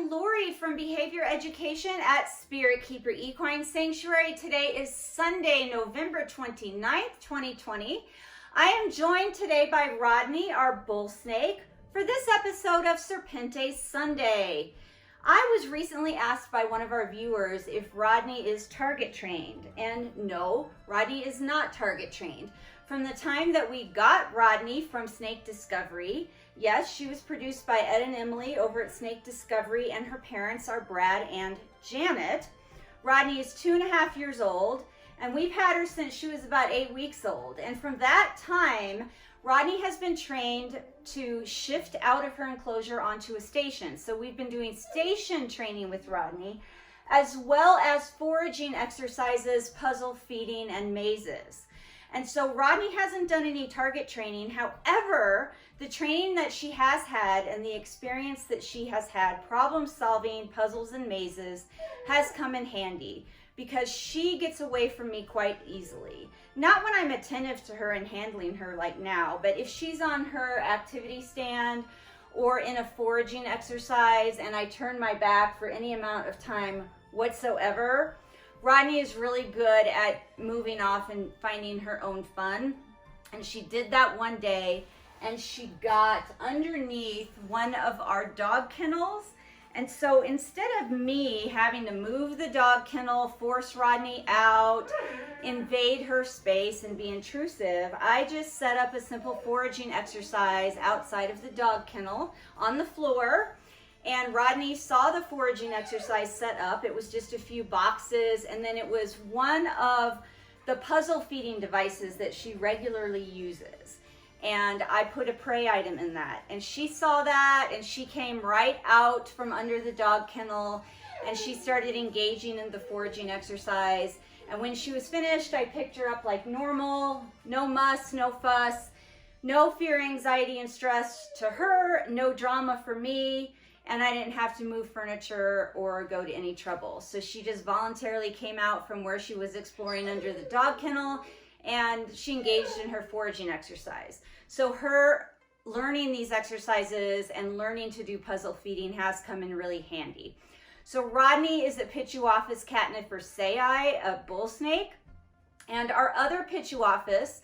I'm Lori from Behavior Education at Spirit Keeper Equine Sanctuary. Today is Sunday, November 29th, 2020. I am joined today by Rodney, our Bullsnake, for this episode of Serpentes Sunday. I was recently asked by one of our viewers if Rodney is target trained, and no, Rodney is not target trained. From the time that we got Rodney from Snake Discovery, yes, she was produced by Ed and Emily over at Snake Discovery, and her parents are Brad and Janet. Rodney is 2.5 years old, and we've had her since she was about 8 weeks old. And from that time, Rodney has been trained to shift out of her enclosure onto a station. So we've been doing station training with Rodney, as well as foraging exercises, puzzle feeding, and mazes. And so Rodney hasn't done any target training. However, the training that she has had and the experience that she has had problem solving puzzles and mazes has come in handy because she gets away from me quite easily. Not when I'm attentive to her and handling her like now, but if she's on her activity stand or in a foraging exercise and I turn my back for any amount of time whatsoever, Rodney is really good at moving off and finding her own fun. And she did that one day, and she got underneath one of our dog kennels. And so instead of me having to move the dog kennel, force Rodney out, invade her space and be intrusive, I just set up a simple foraging exercise outside of the dog kennel on the floor. And Rodney saw the foraging exercise set up. It was just a few boxes, and then it was one of the puzzle feeding devices that she regularly uses. And I put a prey item in that. And she saw that, and she came right out from under the dog kennel, and she started engaging in the foraging exercise. And when she was finished, I picked her up like normal, no muss, no fuss, no fear, anxiety, and stress to her, no drama for me. And I didn't have to move furniture or go to any trouble. So she just voluntarily came out from where she was exploring under the dog kennel, and she engaged in her foraging exercise. So her learning these exercises and learning to do puzzle feeding has come in really handy. So Rodney is a Pituophis catenifer sayi, a Bullsnake, and our other Pituophis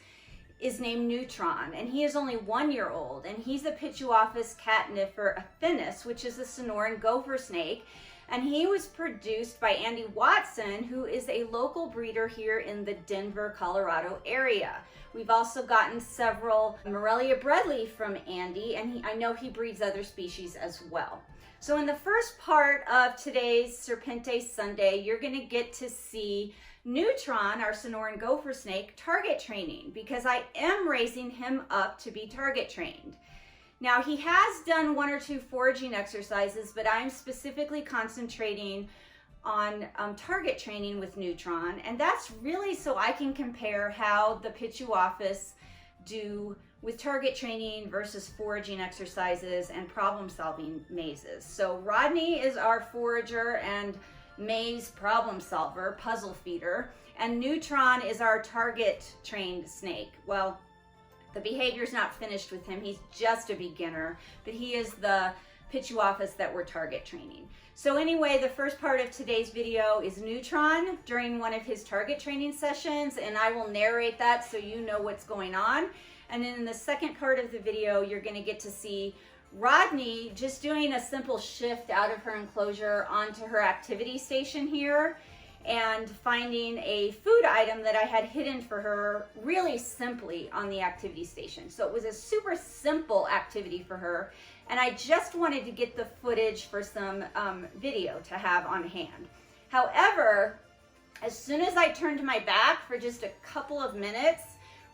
is named Neutron, and he is only 1 year old, and he's a Pituophis catenifer affinis, which is a Sonoran Gopher Snake, and he was produced by Andy Watson, who is a local breeder here in the Denver, Colorado area. We've also gotten several Morelia bredli from Andy, and I know he breeds other species as well. So in the first part of today's Serpentes Sunday, you're going to get to see Neutron, our Sonoran Gopher Snake, target training, because I am raising him up to be target trained. Now, he has done 1 or 2 foraging exercises, but I'm specifically concentrating on target training with Neutron, and that's really so I can compare how the Pituophis do with target training versus foraging exercises and problem-solving mazes. So Rodney is our forager and maze problem solver, puzzle feeder, and Neutron is our target trained snake. Well, the behavior's not finished with him. He's just a beginner, but he is the Pituophis that we're target training. So anyway, the first part of today's video is Neutron during one of his target training sessions, and I will narrate that so you know what's going on. And then in the second part of the video, you're going to get to see Rodney just doing a simple shift out of her enclosure onto her activity station here and finding a food item that I had hidden for her really simply on the activity station. So it was a super simple activity for her, and I just wanted to get the footage for some video to have on hand. However, as soon as I turned my back for just a couple of minutes,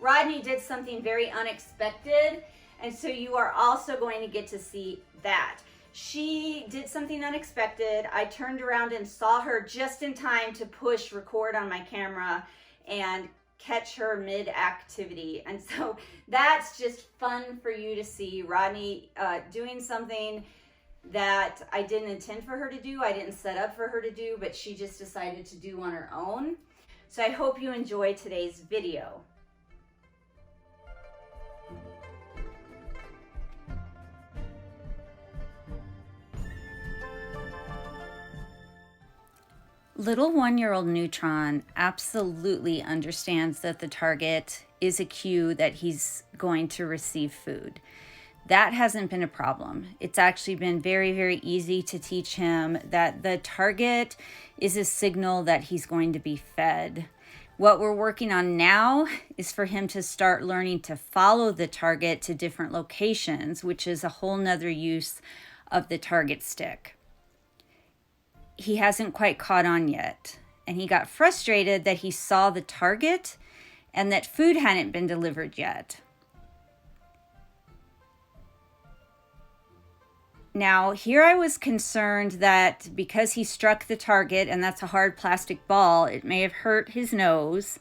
Rodney did something very unexpected. And so you are also going to get to see that. She did something unexpected. I turned around and saw her just in time to push record on my camera and catch her mid-activity. And so that's just fun for you to see. Rodney doing something that I didn't intend for her to do. I didn't set up for her to do, but she just decided to do on her own. So I hope you enjoy today's video. Little 1-year-old Neutron absolutely understands that the target is a cue that he's going to receive food. That hasn't been a problem. It's actually been very, very easy to teach him that the target is a signal that he's going to be fed. What we're working on now is for him to start learning to follow the target to different locations, which is a whole nother use of the target stick. He hasn't quite caught on yet, and he got frustrated that he saw the target and that food hadn't been delivered yet. Now, here I was concerned that because he struck the target, and that's a hard plastic ball, it may have hurt his nose.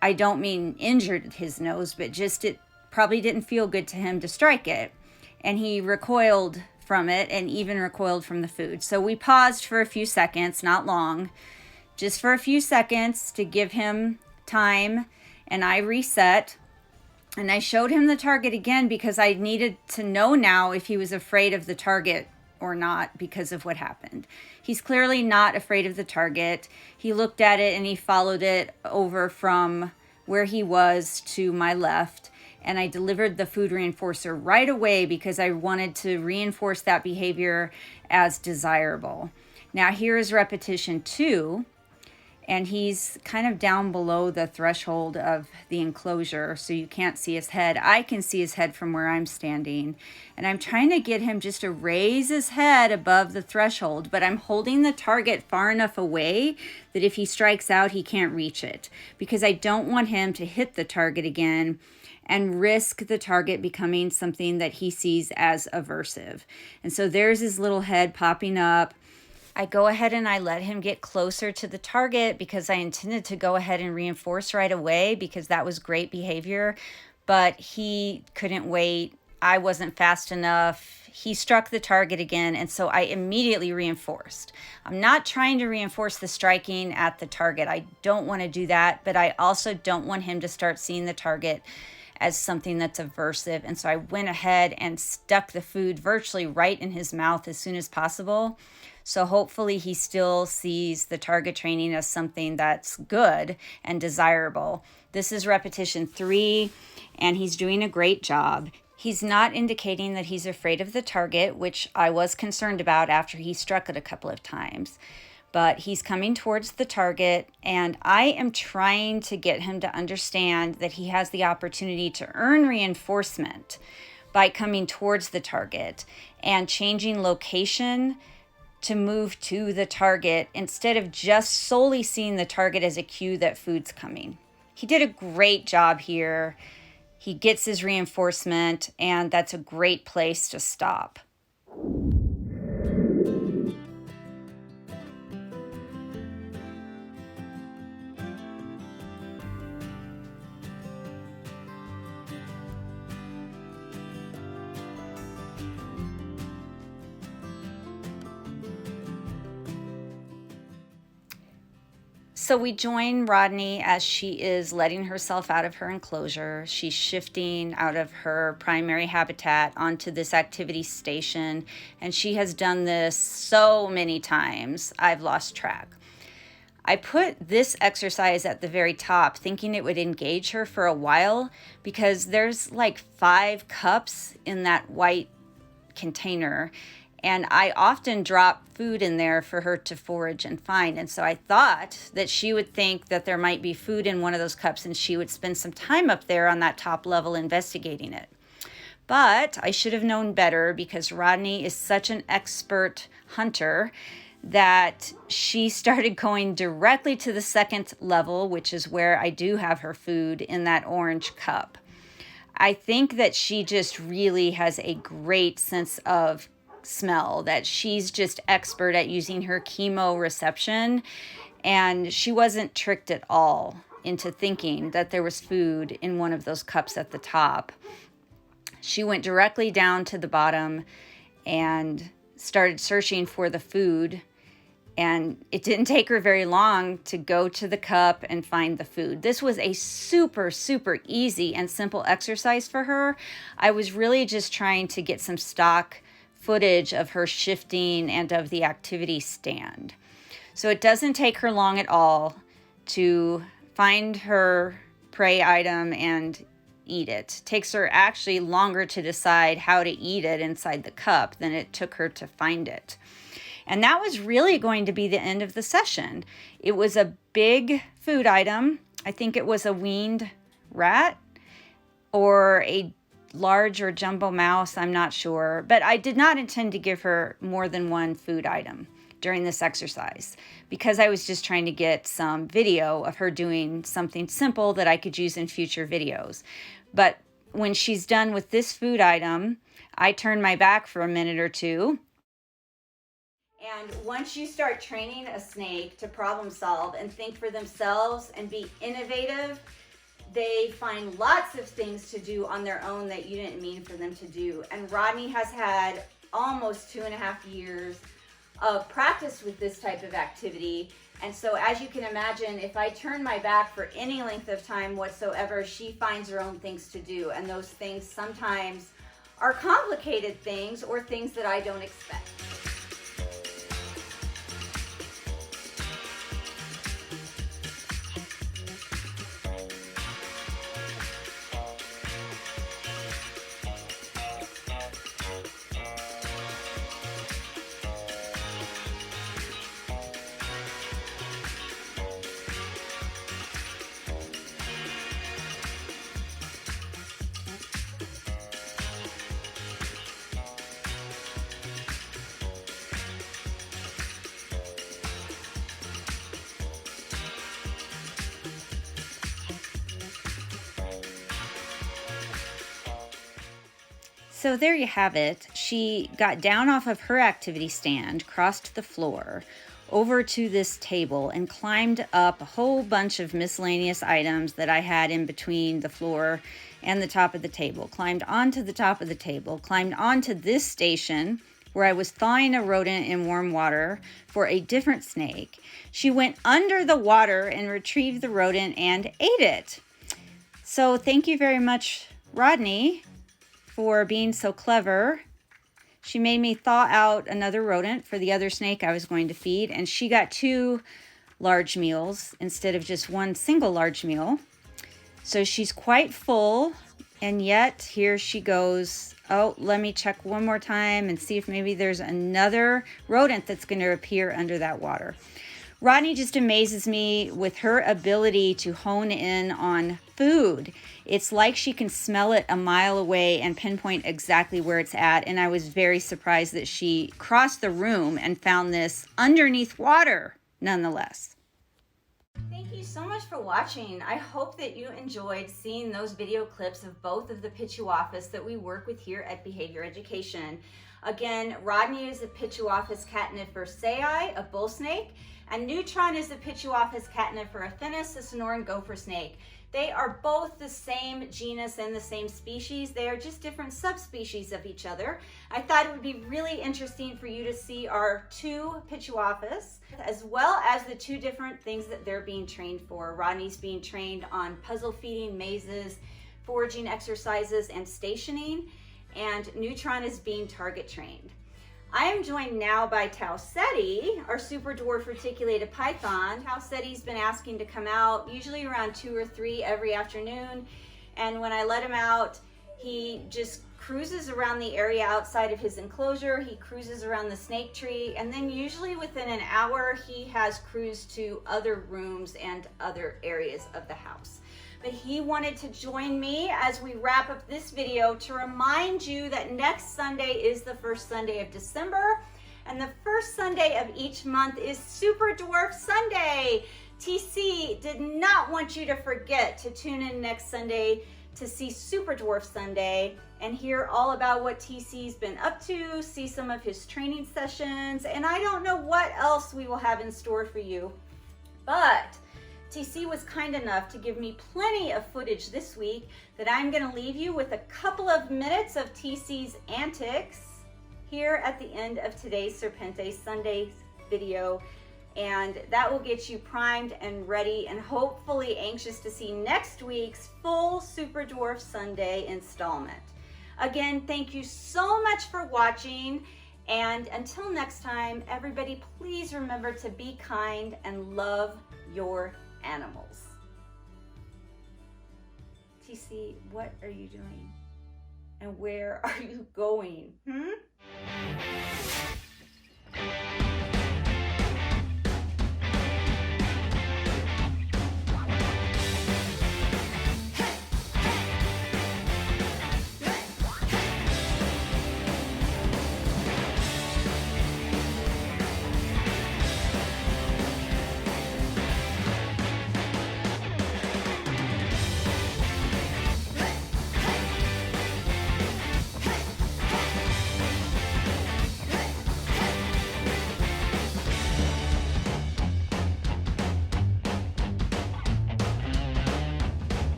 I don't mean injured his nose, but just it probably didn't feel good to him to strike it. And he recoiled from it and even recoiled from the food. So we paused for a few seconds, not long, just for a few seconds to give him time, and I reset. And I showed him the target again because I needed to know now if he was afraid of the target or not because of what happened. He's clearly not afraid of the target. He looked at it and he followed it over from where he was to my left. And I delivered the food reinforcer right away because I wanted to reinforce that behavior as desirable. Now here is repetition 2. And he's kind of down below the threshold of the enclosure, so you can't see his head. I can see his head from where I'm standing. And I'm trying to get him just to raise his head above the threshold, but I'm holding the target far enough away that if he strikes out, he can't reach it, because I don't want him to hit the target again and risk the target becoming something that he sees as aversive. And so there's his little head popping up. I go ahead and I let him get closer to the target because I intended to go ahead and reinforce right away because that was great behavior, but he couldn't wait. I wasn't fast enough. He struck the target again, and so I immediately reinforced. I'm not trying to reinforce the striking at the target. I don't want to do that, but I also don't want him to start seeing the target as something that's aversive. And so I went ahead and stuck the food virtually right in his mouth as soon as possible. So hopefully he still sees the target training as something that's good and desirable. This is repetition 3, and he's doing a great job. He's not indicating that he's afraid of the target, which I was concerned about after he struck it a couple of times. But he's coming towards the target, and I am trying to get him to understand that he has the opportunity to earn reinforcement by coming towards the target and changing location to move to the target instead of just solely seeing the target as a cue that food's coming. He did a great job here. He gets his reinforcement, and that's a great place to stop. So we join Rodney as she is letting herself out of her enclosure. She's shifting out of her primary habitat onto this activity station, and she has done this so many times, I've lost track. I put this exercise at the very top, thinking it would engage her for a while, because there's like 5 cups in that white container, and I often drop food in there for her to forage and find. And so I thought that she would think that there might be food in one of those cups, and she would spend some time up there on that top level investigating it. But I should have known better, because Rodney is such an expert hunter that she started going directly to the second level, which is where I do have her food in that orange cup. I think that she just really has a great sense of smell, that she's just expert at using her chemoreception, and she wasn't tricked at all into thinking that there was food in one of those cups at the top. She went directly down to the bottom and started searching for the food, and it didn't take her very long to go to the cup and find the food. This was a super, super easy and simple exercise for her. I was really just trying to get some stock footage of her shifting and of the activity stand. So it doesn't take her long at all to find her prey item and eat it. It takes her actually longer to decide how to eat it inside the cup than it took her to find it. And that was really going to be the end of the session. It was a big food item. I think it was a weaned rat or a large or jumbo mouse, I'm not sure. But I did not intend to give her more than one food item during this exercise because I was just trying to get some video of her doing something simple that I could use in future videos. But when she's done with this food item, I turn my back for a minute or two. And once you start training a snake to problem solve and think for themselves and be innovative, they find lots of things to do on their own that you didn't mean for them to do. And Rodney has had almost 2.5 years of practice with this type of activity. And so as you can imagine, if I turn my back for any length of time whatsoever, she finds her own things to do. And those things sometimes are complicated things or things that I don't expect. So there you have it. She got down off of her activity stand, crossed the floor over to this table and climbed up a whole bunch of miscellaneous items that I had in between the floor and the top of the table. Climbed onto the top of the table, climbed onto this station where I was thawing a rodent in warm water for a different snake. She went under the water and retrieved the rodent and ate it. So thank you very much, Rodney, for being so clever. She made me thaw out another rodent for the other snake I was going to feed, and she got 2 large meals instead of just one single large meal. So she's quite full, and yet here she goes. Oh, let me check one more time and see if maybe there's another rodent that's going to appear under that water. Rodney just amazes me with her ability to hone in on food. It's like she can smell it a mile away and pinpoint exactly where it's at. And I was very surprised that she crossed the room and found this underneath water, nonetheless. Thank you so much for watching. I hope that you enjoyed seeing those video clips of both of the Pituophis that we work with here at Behavior Education. Again, Rodney is a Pituophis catenifer sayi, a bullsnake, and Neutron is a Pituophis catenifer affinis, a Sonoran Gopher Snake. They are both the same genus and the same species. They are just different subspecies of each other. I thought it would be really interesting for you to see our 2 Pituophis, as well as the 2 different things that they're being trained for. Rodney's being trained on puzzle feeding, mazes, foraging exercises, and stationing, and Neutron is being target trained. I am joined now by Ceti, our Super Dwarf Reticulated Python. Ceti's been asking to come out, usually around 2 or 3 every afternoon. And when I let him out, he just cruises around the area outside of his enclosure. He cruises around the snake tree. And then usually within an hour, he has cruised to other rooms and other areas of the house. But he wanted to join me as we wrap up this video to remind you that next Sunday is the first Sunday of December, and the first Sunday of each month is Super Dwarf Sunday. TC did not want you to forget to tune in next Sunday to see Super Dwarf Sunday and hear all about what TC's been up to, see some of his training sessions, and I don't know what else we will have in store for you, but TC was kind enough to give me plenty of footage this week that I'm going to leave you with a couple of minutes of TC's antics here at the end of today's Serpentes Sunday video, and that will get you primed and ready and hopefully anxious to see next week's full Super Dwarf Sunday installment. Again, thank you so much for watching, And until next time, everybody, please remember to be kind and love your animals. TC, what are you doing? And where are you going?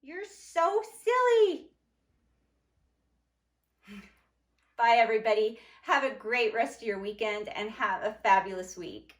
You're so silly. Bye, everybody. Have a great rest of your weekend and have a fabulous week.